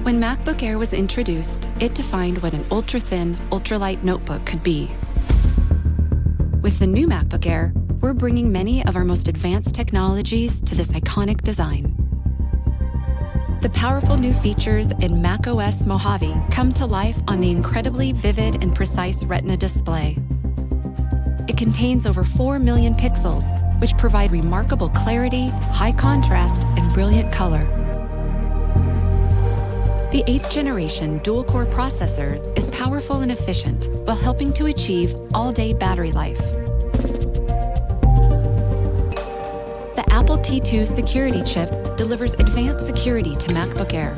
When MacBook Air was introduced, it defined what an ultra-thin, ultralight notebook could be. With the new MacBook Air, we're bringing many of our most advanced technologies to this iconic design. The powerful new features in macOS Mojave come to life on the incredibly vivid and precise Retina Display. It contains over 4 million pixels, which provide remarkable clarity, high contrast, and brilliant color. The 8th generation dual-core processor is powerful and efficient while helping to achieve all-day battery life. The Apple T2 security chip delivers advanced security to MacBook Air.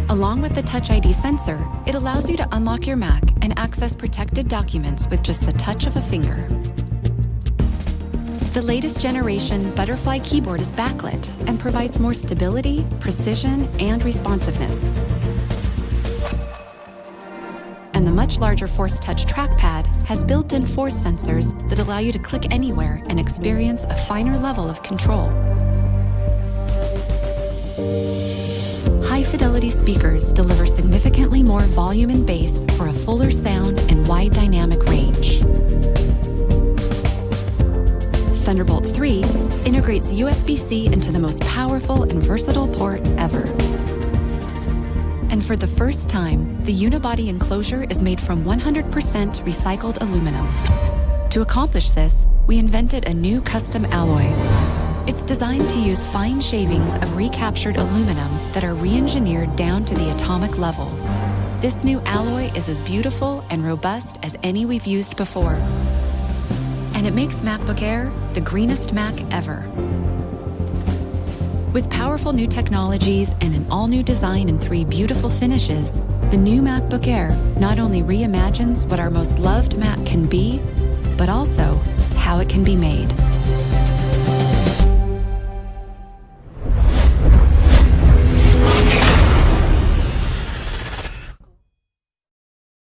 Along with the Touch ID sensor, it allows you to unlock your Mac and access protected documents with just the touch of a finger. The latest generation Butterfly keyboard is backlit and provides more stability, precision, and responsiveness. And the much larger Force Touch trackpad has built-in force sensors that allow you to click anywhere and experience a finer level of control. High-fidelity speakers deliver significantly more volume and bass for a fuller sound and wide dynamic range. Thunderbolt 3 integrates USB-C into the most powerful and versatile port ever. And for the first time, the unibody enclosure is made from 100% recycled aluminum. To accomplish this, we invented a new custom alloy. It's designed to use fine shavings of recaptured aluminum that are re-engineered down to the atomic level. This new alloy is as beautiful and robust as any we've used before. And it makes MacBook Air the greenest Mac ever. With powerful new technologies and an all-new design and 3 beautiful finishes, the new MacBook Air not only reimagines what our most loved Mac can be, but also how it can be made.